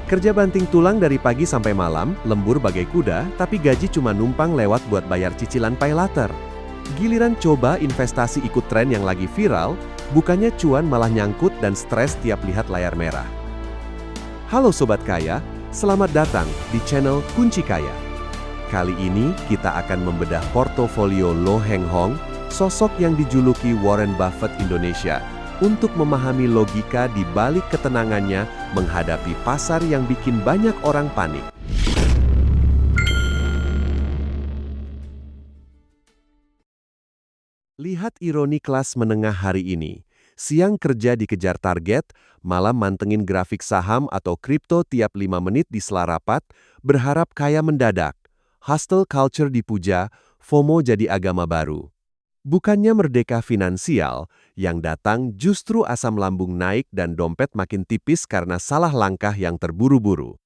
Kerja banting tulang dari pagi sampai malam, lembur bagai kuda, tapi gaji cuma numpang lewat buat bayar cicilan pay later. Giliran coba investasi ikut tren yang lagi viral, bukannya cuan malah nyangkut dan stres tiap lihat layar merah. Halo Sobat Kaya, selamat datang di channel Kunci Kaya. Kali ini kita akan membedah portofolio Lo Heng Hong, sosok yang dijuluki Warren Buffett Indonesia, untuk memahami logika di balik ketenangannya menghadapi pasar yang bikin banyak orang panik. Lihat ironi kelas menengah hari ini. Siang kerja dikejar target, malam mantengin grafik saham atau kripto tiap 5 menit di sela rapat, berharap kaya mendadak. Hustle culture dipuja, FOMO jadi agama baru. Bukannya merdeka finansial, yang datang justru asam lambung naik dan dompet makin tipis karena salah langkah yang terburu-buru.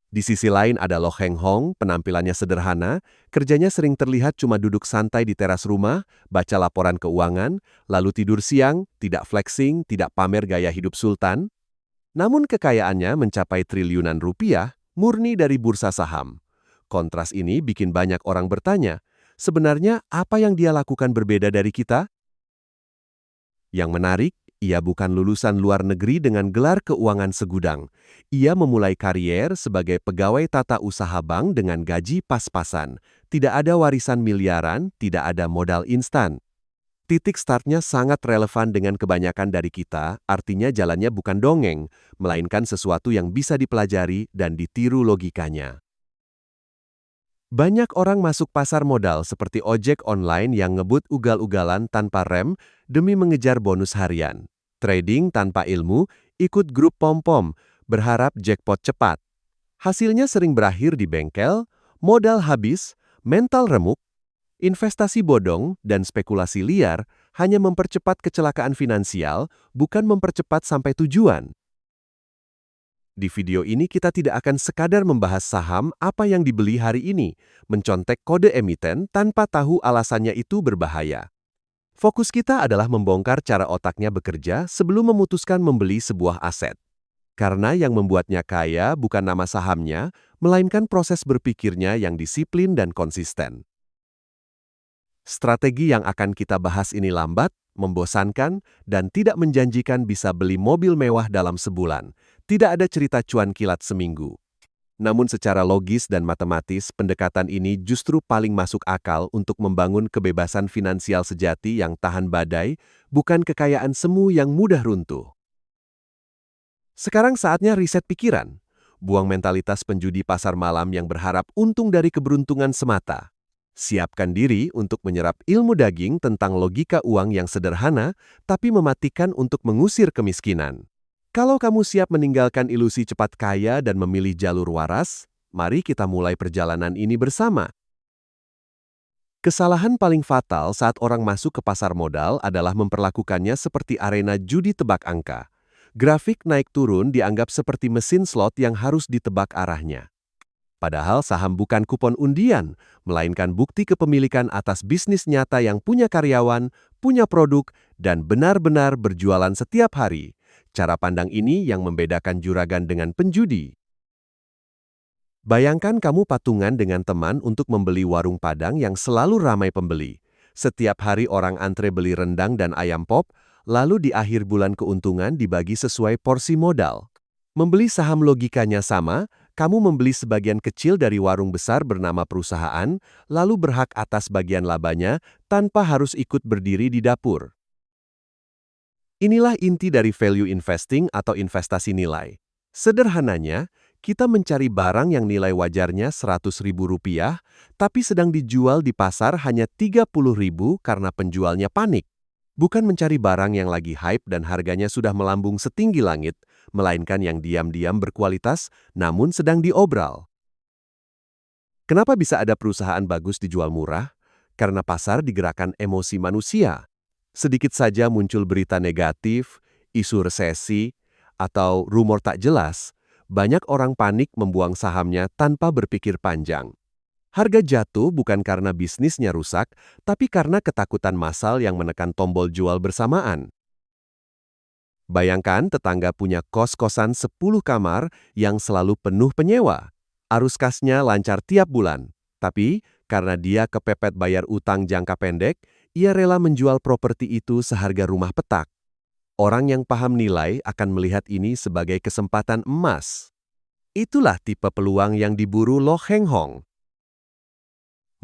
Di sisi lain ada Lo Heng Hong, penampilannya sederhana, kerjanya sering terlihat cuma duduk santai di teras rumah, baca laporan keuangan, lalu tidur siang, tidak flexing, tidak pamer gaya hidup sultan. Namun kekayaannya mencapai triliunan rupiah, murni dari bursa saham. Kontras ini bikin banyak orang bertanya, sebenarnya apa yang dia lakukan berbeda dari kita? Yang menarik, ia bukan lulusan luar negeri dengan gelar keuangan segudang. Ia memulai karier sebagai pegawai tata usaha bank dengan gaji pas-pasan. Tidak ada warisan miliaran, tidak ada modal instan. Titik startnya sangat relevan dengan kebanyakan dari kita, artinya jalannya bukan dongeng, melainkan sesuatu yang bisa dipelajari dan ditiru logikanya. Banyak orang masuk pasar modal seperti ojek online yang ngebut ugal-ugalan tanpa rem demi mengejar bonus harian. Trading tanpa ilmu, ikut grup pom-pom, berharap jackpot cepat. Hasilnya sering berakhir di bengkel, modal habis, mental remuk, investasi bodong, dan spekulasi liar hanya mempercepat kecelakaan finansial, bukan mempercepat sampai tujuan. Di video ini kita tidak akan sekadar membahas saham apa yang dibeli hari ini, mencontek kode emiten tanpa tahu alasannya itu berbahaya. Fokus kita adalah membongkar cara otaknya bekerja sebelum memutuskan membeli sebuah aset. Karena yang membuatnya kaya bukan nama sahamnya, melainkan proses berpikirnya yang disiplin dan konsisten. Strategi yang akan kita bahas ini lambat, membosankan, dan tidak menjanjikan bisa beli mobil mewah dalam sebulan. Tidak ada cerita cuan kilat seminggu. Namun secara logis dan matematis, pendekatan ini justru paling masuk akal untuk membangun kebebasan finansial sejati yang tahan badai, bukan kekayaan semu yang mudah runtuh. Sekarang saatnya riset pikiran. Buang mentalitas penjudi pasar malam yang berharap untung dari keberuntungan semata. Siapkan diri untuk menyerap ilmu daging tentang logika uang yang sederhana, tapi mematikan untuk mengusir kemiskinan. Kalau kamu siap meninggalkan ilusi cepat kaya dan memilih jalur waras, mari kita mulai perjalanan ini bersama. Kesalahan paling fatal saat orang masuk ke pasar modal adalah memperlakukannya seperti arena judi tebak angka. Grafik naik turun dianggap seperti mesin slot yang harus ditebak arahnya. Padahal saham bukan kupon undian, melainkan bukti kepemilikan atas bisnis nyata yang punya karyawan, punya produk, dan benar-benar berjualan setiap hari. Cara pandang ini yang membedakan juragan dengan penjudi. Bayangkan kamu patungan dengan teman untuk membeli warung Padang yang selalu ramai pembeli. Setiap hari orang antre beli rendang dan ayam pop, lalu di akhir bulan keuntungan dibagi sesuai porsi modal. Membeli saham logikanya sama, kamu membeli sebagian kecil dari warung besar bernama perusahaan, lalu berhak atas bagian labanya tanpa harus ikut berdiri di dapur. Inilah inti dari value investing atau investasi nilai. Sederhananya, kita mencari barang yang nilai wajarnya Rp100.000, tapi sedang dijual di pasar hanya Rp30.000 karena penjualnya panik. Bukan mencari barang yang lagi hype dan harganya sudah melambung setinggi langit, melainkan yang diam-diam berkualitas namun sedang diobral. Kenapa bisa ada perusahaan bagus dijual murah? Karena pasar digerakkan emosi manusia. Sedikit saja muncul berita negatif, isu resesi, atau rumor tak jelas, banyak orang panik membuang sahamnya tanpa berpikir panjang. Harga jatuh bukan karena bisnisnya rusak, tapi karena ketakutan massal yang menekan tombol jual bersamaan. Bayangkan tetangga punya kos-kosan 10 kamar yang selalu penuh penyewa. Arus kasnya lancar tiap bulan. Tapi, karena dia kepepet bayar utang jangka pendek, ia rela menjual properti itu seharga rumah petak. Orang yang paham nilai akan melihat ini sebagai kesempatan emas. Itulah tipe peluang yang diburu Lo Heng Hong.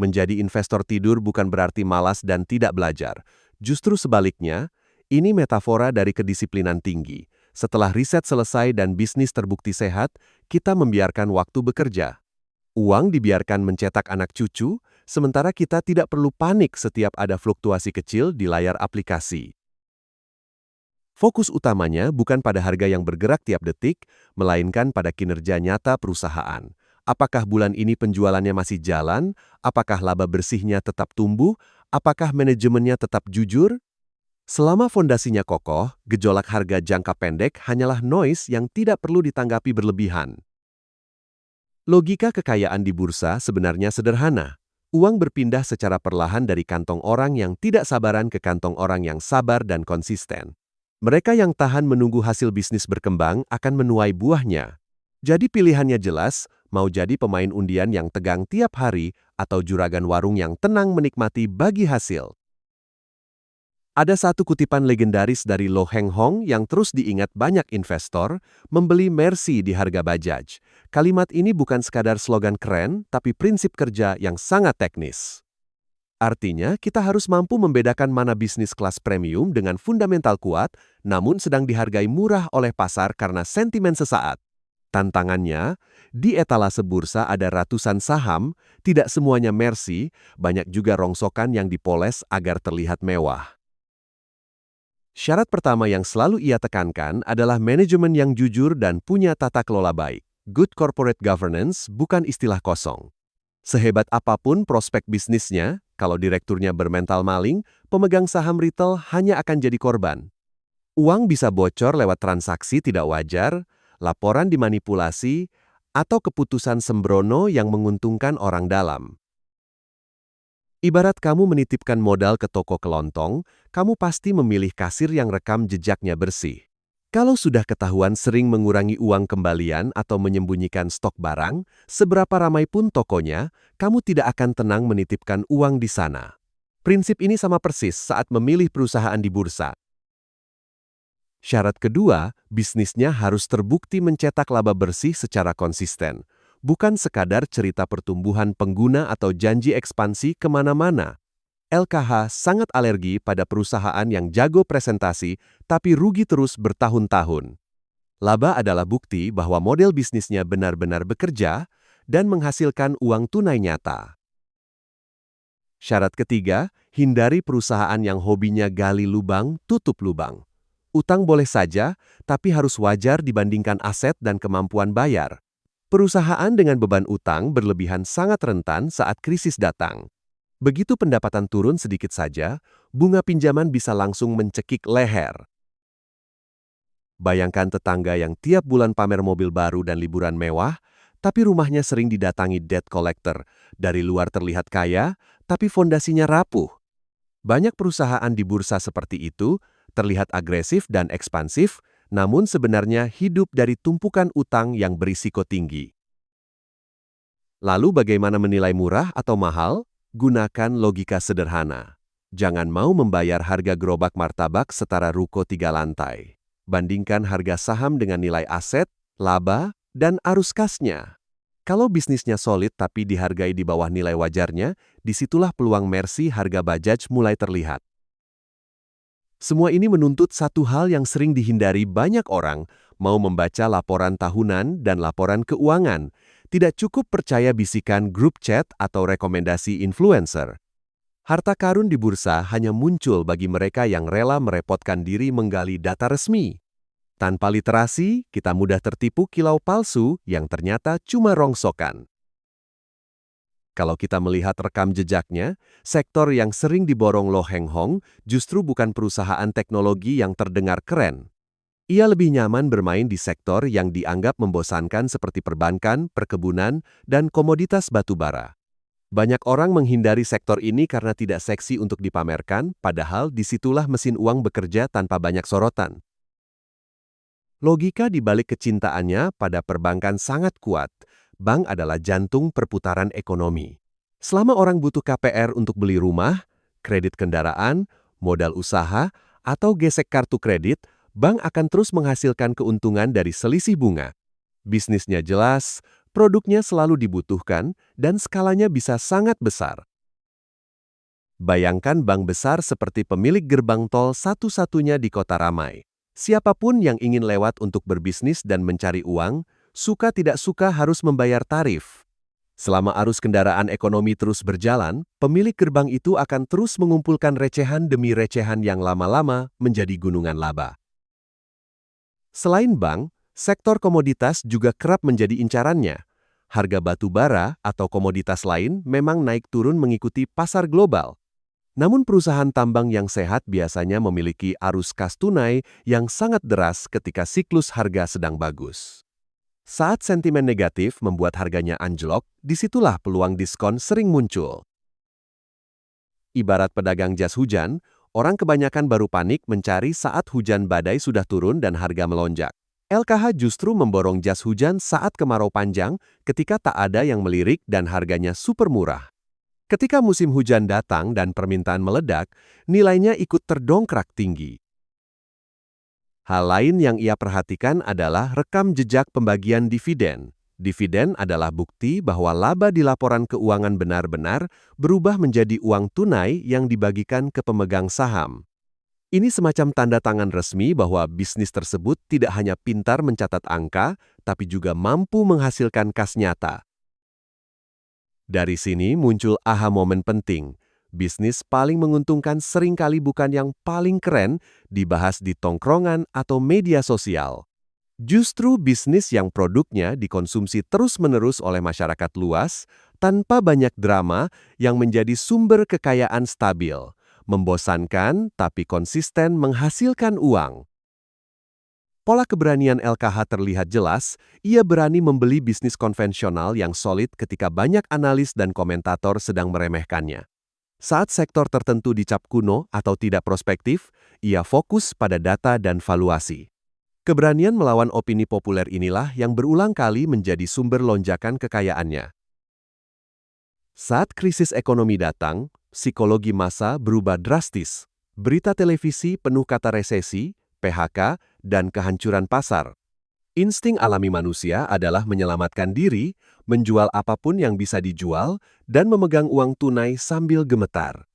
Menjadi investor tidur bukan berarti malas dan tidak belajar. Justru sebaliknya, ini metafora dari kedisiplinan tinggi. Setelah riset selesai dan bisnis terbukti sehat, kita membiarkan waktu bekerja. Uang dibiarkan mencetak anak cucu, sementara kita tidak perlu panik setiap ada fluktuasi kecil di layar aplikasi. Fokus utamanya bukan pada harga yang bergerak tiap detik, melainkan pada kinerja nyata perusahaan. Apakah bulan ini penjualannya masih jalan? Apakah laba bersihnya tetap tumbuh? Apakah manajemennya tetap jujur? Selama fondasinya kokoh, gejolak harga jangka pendek hanyalah noise yang tidak perlu ditanggapi berlebihan. Logika kekayaan di bursa sebenarnya sederhana. Uang berpindah secara perlahan dari kantong orang yang tidak sabaran ke kantong orang yang sabar dan konsisten. Mereka yang tahan menunggu hasil bisnis berkembang akan menuai buahnya. Jadi pilihannya jelas, mau jadi pemain undian yang tegang tiap hari atau juragan warung yang tenang menikmati bagi hasil. Ada satu kutipan legendaris dari Lo Heng Hong yang terus diingat banyak investor, membeli Mercy di harga Bajaj. Kalimat ini bukan sekadar slogan keren, tapi prinsip kerja yang sangat teknis. Artinya, kita harus mampu membedakan mana bisnis kelas premium dengan fundamental kuat, namun sedang dihargai murah oleh pasar karena sentimen sesaat. Tantangannya, di etalase bursa ada ratusan saham, tidak semuanya Mercy, banyak juga rongsokan yang dipoles agar terlihat mewah. Syarat pertama yang selalu ia tekankan adalah manajemen yang jujur dan punya tata kelola baik. Good corporate governance bukan istilah kosong. Sehebat apapun prospek bisnisnya, kalau direkturnya bermental maling, pemegang saham retail hanya akan jadi korban. Uang bisa bocor lewat transaksi tidak wajar, laporan dimanipulasi, atau keputusan sembrono yang menguntungkan orang dalam. Ibarat kamu menitipkan modal ke toko kelontong, kamu pasti memilih kasir yang rekam jejaknya bersih. Kalau sudah ketahuan sering mengurangi uang kembalian atau menyembunyikan stok barang, seberapa ramai pun tokonya, kamu tidak akan tenang menitipkan uang di sana. Prinsip ini sama persis saat memilih perusahaan di bursa. Syarat kedua, bisnisnya harus terbukti mencetak laba bersih secara konsisten, bukan sekadar cerita pertumbuhan pengguna atau janji ekspansi kemana-mana. LKH sangat alergi pada perusahaan yang jago presentasi tapi rugi terus bertahun-tahun. Laba adalah bukti bahwa model bisnisnya benar-benar bekerja dan menghasilkan uang tunai nyata. Syarat ketiga, hindari perusahaan yang hobinya gali lubang, tutup lubang. Utang boleh saja, tapi harus wajar dibandingkan aset dan kemampuan bayar. Perusahaan dengan beban utang berlebihan sangat rentan saat krisis datang. Begitu pendapatan turun sedikit saja, bunga pinjaman bisa langsung mencekik leher. Bayangkan tetangga yang tiap bulan pamer mobil baru dan liburan mewah, tapi rumahnya sering didatangi debt collector. Dari luar terlihat kaya, tapi fondasinya rapuh. Banyak perusahaan di bursa seperti itu terlihat agresif dan ekspansif, namun sebenarnya hidup dari tumpukan utang yang berisiko tinggi. Lalu bagaimana menilai murah atau mahal? Gunakan logika sederhana. Jangan mau membayar harga gerobak martabak setara ruko 3 lantai. Bandingkan harga saham dengan nilai aset, laba, dan arus kasnya. Kalau bisnisnya solid tapi dihargai di bawah nilai wajarnya, disitulah peluang Mercy harga Bajaj mulai terlihat. Semua ini menuntut satu hal yang sering dihindari banyak orang, mau membaca laporan tahunan dan laporan keuangan. Tidak cukup percaya bisikan grup chat atau rekomendasi influencer. Harta karun di bursa hanya muncul bagi mereka yang rela merepotkan diri menggali data resmi. Tanpa literasi, kita mudah tertipu kilau palsu yang ternyata cuma rongsokan. Kalau kita melihat rekam jejaknya, sektor yang sering diborong Lo Heng Hong justru bukan perusahaan teknologi yang terdengar keren. Ia lebih nyaman bermain di sektor yang dianggap membosankan seperti perbankan, perkebunan, dan komoditas batubara. Banyak orang menghindari sektor ini karena tidak seksi untuk dipamerkan, padahal disitulah mesin uang bekerja tanpa banyak sorotan. Logika di balik kecintaannya pada perbankan sangat kuat. Bank adalah jantung perputaran ekonomi. Selama orang butuh KPR untuk beli rumah, kredit kendaraan, modal usaha, atau gesek kartu kredit, bank akan terus menghasilkan keuntungan dari selisih bunga. Bisnisnya jelas, produknya selalu dibutuhkan, dan skalanya bisa sangat besar. Bayangkan bank besar seperti pemilik gerbang tol satu-satunya di kota ramai. Siapapun yang ingin lewat untuk berbisnis dan mencari uang, suka tidak suka harus membayar tarif. Selama arus kendaraan ekonomi terus berjalan, pemilik gerbang itu akan terus mengumpulkan recehan demi recehan yang lama-lama menjadi gunungan laba. Selain bank, sektor komoditas juga kerap menjadi incarannya. Harga batu bara atau komoditas lain memang naik turun mengikuti pasar global. Namun perusahaan tambang yang sehat biasanya memiliki arus kas tunai yang sangat deras ketika siklus harga sedang bagus. Saat sentimen negatif membuat harganya anjlok, disitulah peluang diskon sering muncul. Ibarat pedagang jas hujan, orang kebanyakan baru panik mencari saat hujan badai sudah turun dan harga melonjak. LKH justru memborong jas hujan saat kemarau panjang ketika tak ada yang melirik dan harganya super murah. Ketika musim hujan datang dan permintaan meledak, nilainya ikut terdongkrak tinggi. Hal lain yang ia perhatikan adalah rekam jejak pembagian dividen. Dividen adalah bukti bahwa laba di laporan keuangan benar-benar berubah menjadi uang tunai yang dibagikan ke pemegang saham. Ini semacam tanda tangan resmi bahwa bisnis tersebut tidak hanya pintar mencatat angka, tapi juga mampu menghasilkan kas nyata. Dari sini muncul aha momen penting. Bisnis paling menguntungkan seringkali bukan yang paling keren dibahas di tongkrongan atau media sosial. Justru bisnis yang produknya dikonsumsi terus-menerus oleh masyarakat luas tanpa banyak drama yang menjadi sumber kekayaan stabil, membosankan tapi konsisten menghasilkan uang. Pola keberanian LKH terlihat jelas, ia berani membeli bisnis konvensional yang solid ketika banyak analis dan komentator sedang meremehkannya. Saat sektor tertentu dicap kuno atau tidak prospektif, ia fokus pada data dan valuasi. Keberanian melawan opini populer inilah yang berulang kali menjadi sumber lonjakan kekayaannya. Saat krisis ekonomi datang, psikologi massa berubah drastis. Berita televisi penuh kata resesi, PHK, dan kehancuran pasar. Insting alami manusia adalah menyelamatkan diri, menjual apapun yang bisa dijual, dan memegang uang tunai sambil gemetar.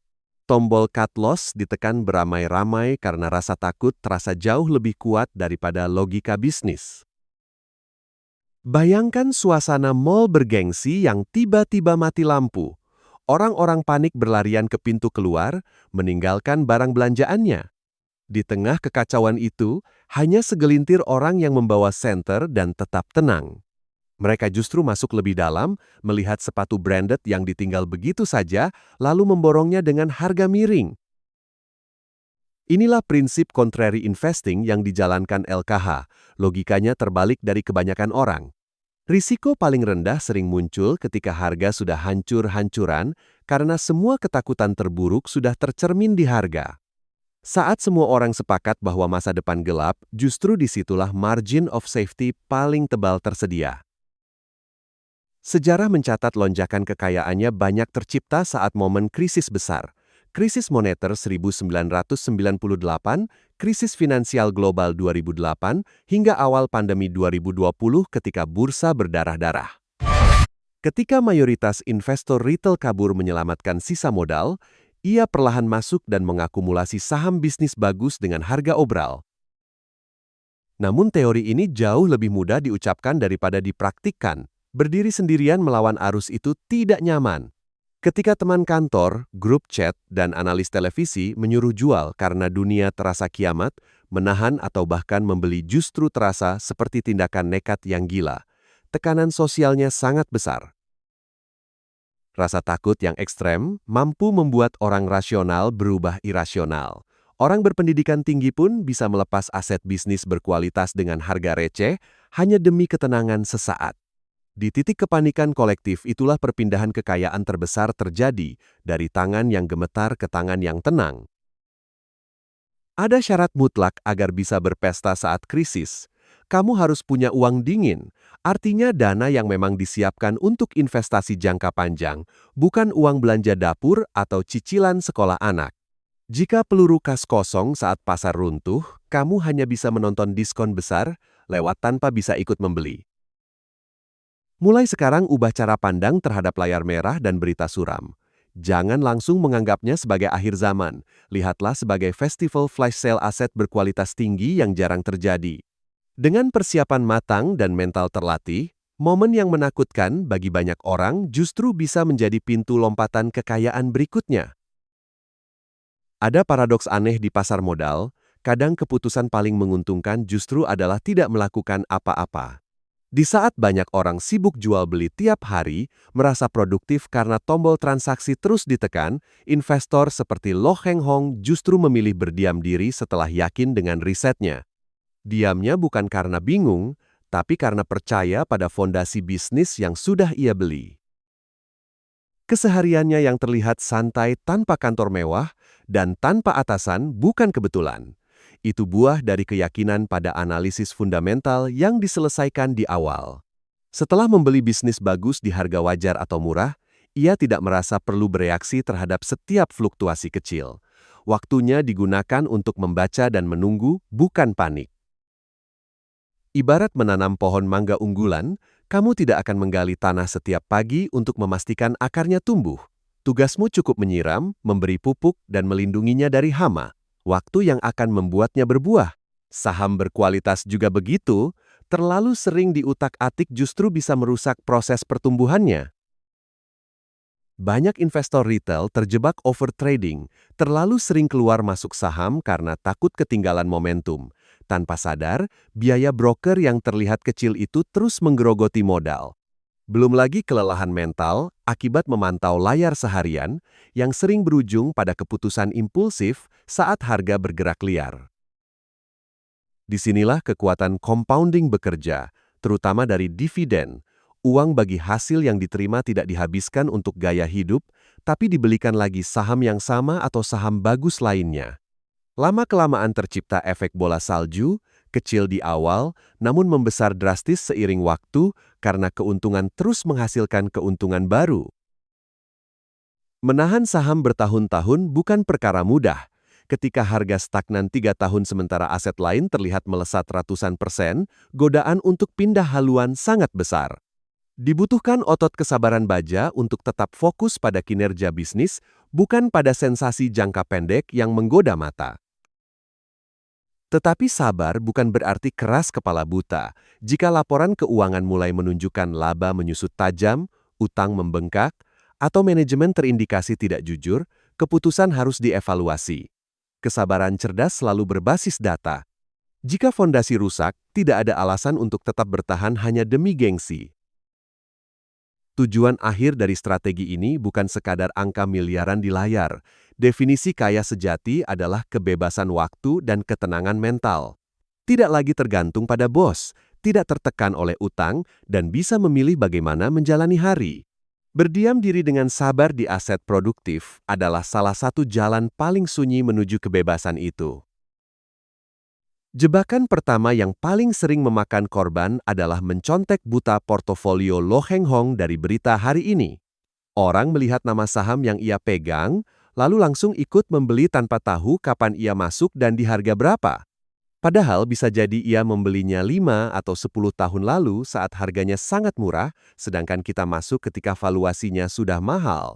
Tombol cut loss ditekan beramai-ramai karena rasa takut terasa jauh lebih kuat daripada logika bisnis. Bayangkan suasana mal bergengsi yang tiba-tiba mati lampu. Orang-orang panik berlarian ke pintu keluar, meninggalkan barang belanjaannya. Di tengah kekacauan itu, hanya segelintir orang yang membawa senter dan tetap tenang. Mereka justru masuk lebih dalam, melihat sepatu branded yang ditinggal begitu saja, lalu memborongnya dengan harga miring. Inilah prinsip contrary investing yang dijalankan LKH. Logikanya terbalik dari kebanyakan orang. Risiko paling rendah sering muncul ketika harga sudah hancur-hancuran karena semua ketakutan terburuk sudah tercermin di harga. Saat semua orang sepakat bahwa masa depan gelap, justru disitulah margin of safety paling tebal tersedia. Sejarah mencatat lonjakan kekayaannya banyak tercipta saat momen krisis besar. Krisis moneter 1998, krisis finansial global 2008, hingga awal pandemi 2020 ketika bursa berdarah-darah. Ketika mayoritas investor retail kabur menyelamatkan sisa modal, ia perlahan masuk dan mengakumulasi saham bisnis bagus dengan harga obral. Namun teori ini jauh lebih mudah diucapkan daripada dipraktikkan. Berdiri sendirian melawan arus itu tidak nyaman. Ketika teman kantor, grup chat, dan analis televisi menyuruh jual karena dunia terasa kiamat, menahan atau bahkan membeli justru terasa seperti tindakan nekat yang gila. Tekanan sosialnya sangat besar. Rasa takut yang ekstrem mampu membuat orang rasional berubah irasional. Orang berpendidikan tinggi pun bisa melepas aset bisnis berkualitas dengan harga receh hanya demi ketenangan sesaat. Di titik kepanikan kolektif itulah perpindahan kekayaan terbesar terjadi dari tangan yang gemetar ke tangan yang tenang. Ada syarat mutlak agar bisa berpesta saat krisis. kamu harus punya uang dingin, artinya dana yang memang disiapkan untuk investasi jangka panjang, bukan uang belanja dapur atau cicilan sekolah anak. Jika peluru kas kosong saat pasar runtuh, kamu hanya bisa menonton diskon besar lewat tanpa bisa ikut membeli. Mulai sekarang ubah cara pandang terhadap layar merah dan berita suram. Jangan langsung menganggapnya sebagai akhir zaman. Lihatlah sebagai festival flash sale aset berkualitas tinggi yang jarang terjadi. Dengan persiapan matang dan mental terlatih, momen yang menakutkan bagi banyak orang justru bisa menjadi pintu lompatan kekayaan berikutnya. Ada paradoks aneh di pasar modal, kadang keputusan paling menguntungkan justru adalah tidak melakukan apa-apa. Di saat banyak orang sibuk jual beli tiap hari, merasa produktif karena tombol transaksi terus ditekan, investor seperti Loh Heng Hong justru memilih berdiam diri setelah yakin dengan risetnya. Diamnya bukan karena bingung, tapi karena percaya pada fondasi bisnis yang sudah ia beli. Kesehariannya yang terlihat santai tanpa kantor mewah dan tanpa atasan bukan kebetulan. Itu buah dari keyakinan pada analisis fundamental yang diselesaikan di awal. Setelah membeli bisnis bagus di harga wajar atau murah, ia tidak merasa perlu bereaksi terhadap setiap fluktuasi kecil. Waktunya digunakan untuk membaca dan menunggu, bukan panik. Ibarat menanam pohon mangga unggulan, kamu tidak akan menggali tanah setiap pagi untuk memastikan akarnya tumbuh. Tugasmu cukup menyiram, memberi pupuk, dan melindunginya dari hama. Waktu yang akan membuatnya berbuah. Saham berkualitas juga begitu, terlalu sering diutak-atik justru bisa merusak proses pertumbuhannya. Banyak investor retail terjebak overtrading, terlalu sering keluar masuk saham karena takut ketinggalan momentum. Tanpa sadar, biaya broker yang terlihat kecil itu terus menggerogoti modal. Belum lagi kelelahan mental akibat memantau layar seharian yang sering berujung pada keputusan impulsif saat harga bergerak liar. Disinilah kekuatan compounding bekerja, terutama dari dividen. Uang bagi hasil yang diterima tidak dihabiskan untuk gaya hidup, tapi dibelikan lagi saham yang sama atau saham bagus lainnya. Lama-kelamaan tercipta efek bola salju, kecil di awal, namun membesar drastis seiring waktu karena keuntungan terus menghasilkan keuntungan baru. Menahan saham bertahun-tahun bukan perkara mudah. Ketika harga stagnan 3 tahun sementara aset lain terlihat melesat ratusan persen, godaan untuk pindah haluan sangat besar. Dibutuhkan otot kesabaran baja untuk tetap fokus pada kinerja bisnis, bukan pada sensasi jangka pendek yang menggoda mata. Tetapi sabar bukan berarti keras kepala buta. Jika laporan keuangan mulai menunjukkan laba menyusut tajam, utang membengkak, atau manajemen terindikasi tidak jujur, keputusan harus dievaluasi. Kesabaran cerdas selalu berbasis data. Jika fondasi rusak, tidak ada alasan untuk tetap bertahan hanya demi gengsi. Tujuan akhir dari strategi ini bukan sekadar angka miliaran di layar. Definisi kaya sejati adalah kebebasan waktu dan ketenangan mental. Tidak lagi tergantung pada bos, tidak tertekan oleh utang, dan bisa memilih bagaimana menjalani hari. Berdiam diri dengan sabar di aset produktif adalah salah satu jalan paling sunyi menuju kebebasan itu. Jebakan pertama yang paling sering memakan korban adalah mencontek buta portofolio Loh Heng Hong dari berita hari ini. Orang melihat nama saham yang ia pegang, lalu langsung ikut membeli tanpa tahu kapan ia masuk dan di harga berapa. Padahal bisa jadi ia membelinya 5 atau 10 tahun lalu saat harganya sangat murah, sedangkan kita masuk ketika valuasinya sudah mahal.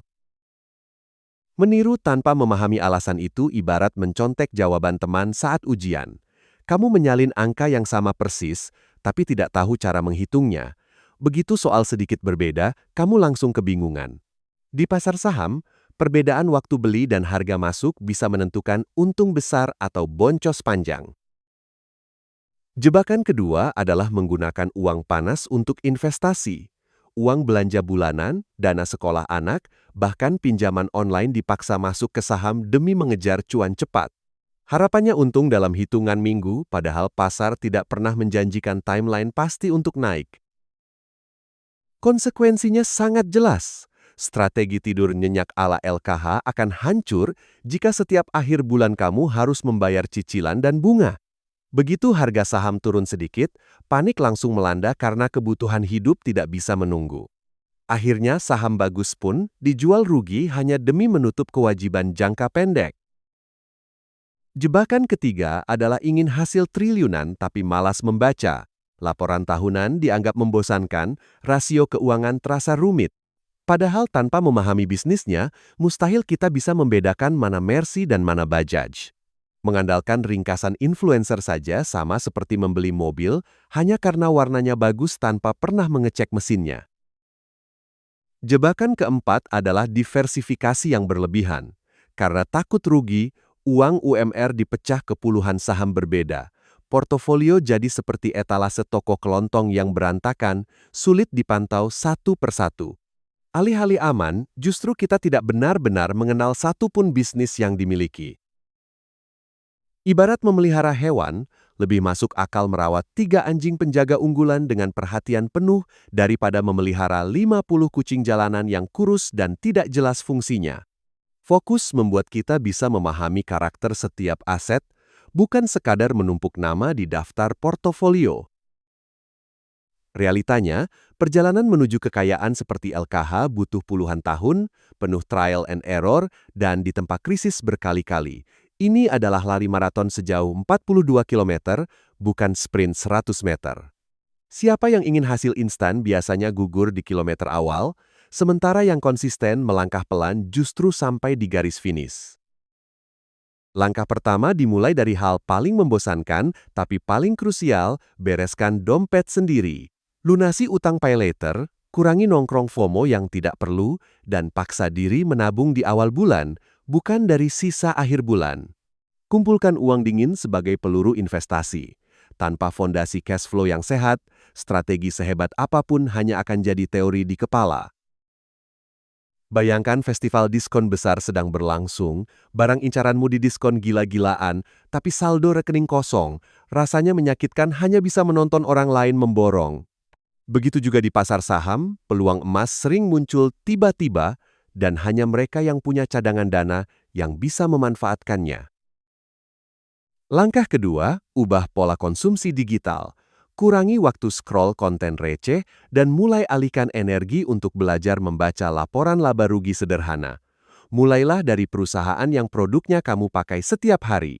Meniru tanpa memahami alasan itu ibarat mencontek jawaban teman saat ujian. Kamu menyalin angka yang sama persis, tapi tidak tahu cara menghitungnya. Begitu soal sedikit berbeda, kamu langsung kebingungan. Di pasar saham, perbedaan waktu beli dan harga masuk bisa menentukan untung besar atau boncos panjang. Jebakan kedua adalah menggunakan uang panas untuk investasi. Uang belanja bulanan, dana sekolah anak, bahkan pinjaman online dipaksa masuk ke saham demi mengejar cuan cepat. Harapannya untung dalam hitungan minggu, padahal pasar tidak pernah menjanjikan timeline pasti untuk naik. Konsekuensinya sangat jelas. Strategi tidur nyenyak ala LKH akan hancur jika setiap akhir bulan kamu harus membayar cicilan dan bunga. Begitu harga saham turun sedikit, panik langsung melanda karena kebutuhan hidup tidak bisa menunggu. Akhirnya saham bagus pun dijual rugi hanya demi menutup kewajiban jangka pendek. Jebakan ketiga adalah ingin hasil triliunan tapi malas membaca. Laporan tahunan dianggap membosankan, rasio keuangan terasa rumit. Padahal tanpa memahami bisnisnya, mustahil kita bisa membedakan mana Mercy dan mana Bajaj. Mengandalkan ringkasan influencer saja sama seperti membeli mobil hanya karena warnanya bagus tanpa pernah mengecek mesinnya. Jebakan keempat adalah diversifikasi yang berlebihan. Karena takut rugi, uang UMR dipecah ke puluhan saham berbeda. Portofolio jadi seperti etalase toko kelontong yang berantakan, sulit dipantau satu persatu. Alih-alih aman, justru kita tidak benar-benar mengenal satu pun bisnis yang dimiliki. Ibarat memelihara hewan, lebih masuk akal merawat 3 anjing penjaga unggulan dengan perhatian penuh daripada memelihara 50 kucing jalanan yang kurus dan tidak jelas fungsinya. Fokus membuat kita bisa memahami karakter setiap aset, bukan sekadar menumpuk nama di daftar portofolio. Realitanya, perjalanan menuju kekayaan seperti LKH butuh puluhan tahun, penuh trial and error, dan ditempa krisis berkali-kali. Ini adalah lari maraton sejauh 42 km, bukan sprint 100 meter. Siapa yang ingin hasil instan biasanya gugur di kilometer awal, sementara yang konsisten melangkah pelan justru sampai di garis finish. Langkah pertama dimulai dari hal paling membosankan, tapi paling krusial, bereskan dompet sendiri. Lunasi utang pay later, kurangi nongkrong FOMO yang tidak perlu, dan paksa diri menabung di awal bulan, bukan dari sisa akhir bulan. Kumpulkan uang dingin sebagai peluru investasi. Tanpa fondasi cash flow yang sehat, strategi sehebat apapun hanya akan jadi teori di kepala. Bayangkan festival diskon besar sedang berlangsung, barang incaranmu didiskon gila-gilaan, tapi saldo rekening kosong, rasanya menyakitkan hanya bisa menonton orang lain memborong. Begitu juga di pasar saham, peluang emas sering muncul tiba-tiba dan hanya mereka yang punya cadangan dana yang bisa memanfaatkannya. Langkah kedua, ubah pola konsumsi digital. Kurangi waktu scroll konten receh dan mulai alihkan energi untuk belajar membaca laporan laba rugi sederhana. Mulailah dari perusahaan yang produknya kamu pakai setiap hari.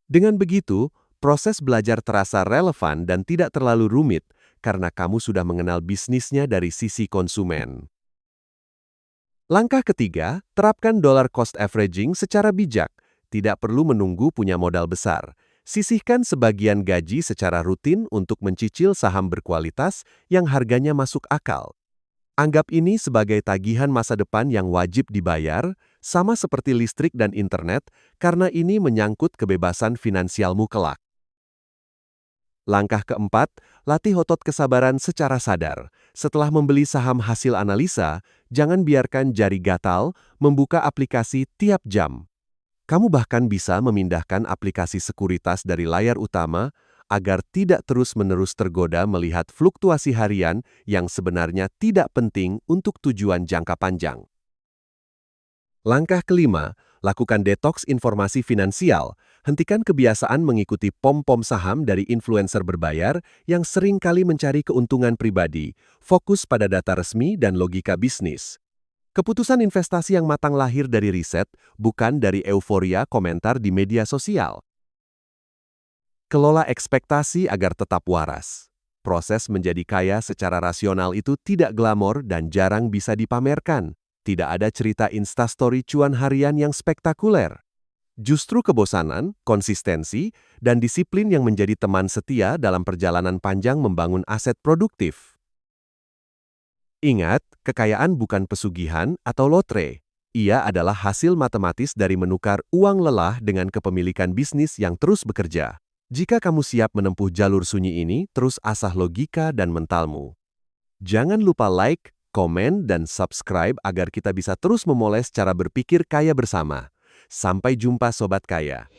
Dengan begitu, proses belajar terasa relevan dan tidak terlalu rumit, karena kamu sudah mengenal bisnisnya dari sisi konsumen. Langkah ketiga, terapkan dollar cost averaging secara bijak. Tidak perlu menunggu punya modal besar. Sisihkan sebagian gaji secara rutin untuk mencicil saham berkualitas yang harganya masuk akal. Anggap ini sebagai tagihan masa depan yang wajib dibayar, sama seperti listrik dan internet, karena ini menyangkut kebebasan finansialmu kelak. Langkah keempat, latih otot kesabaran secara sadar. Setelah membeli saham hasil analisa, jangan biarkan jari gatal membuka aplikasi tiap jam. Kamu bahkan bisa memindahkan aplikasi sekuritas dari layar utama agar tidak terus-menerus tergoda melihat fluktuasi harian yang sebenarnya tidak penting untuk tujuan jangka panjang. Langkah kelima, lakukan detoks informasi finansial. Hentikan kebiasaan mengikuti pom-pom saham dari influencer berbayar yang sering kali mencari keuntungan pribadi. Fokus pada data resmi dan logika bisnis. Keputusan investasi yang matang lahir dari riset, bukan dari euforia komentar di media sosial. Kelola ekspektasi agar tetap waras. Proses menjadi kaya secara rasional itu tidak glamor dan jarang bisa dipamerkan. Tidak ada cerita instastory cuan harian yang spektakuler. Justru kebosanan, konsistensi, dan disiplin yang menjadi teman setia dalam perjalanan panjang membangun aset produktif. Ingat, kekayaan bukan pesugihan atau lotre. Ia adalah hasil matematis dari menukar uang lelah dengan kepemilikan bisnis yang terus bekerja. Jika kamu siap menempuh jalur sunyi ini, terus asah logika dan mentalmu. Jangan lupa like, komen, dan subscribe agar kita bisa terus memoles cara berpikir kaya bersama. Sampai jumpa Sobat Kaya.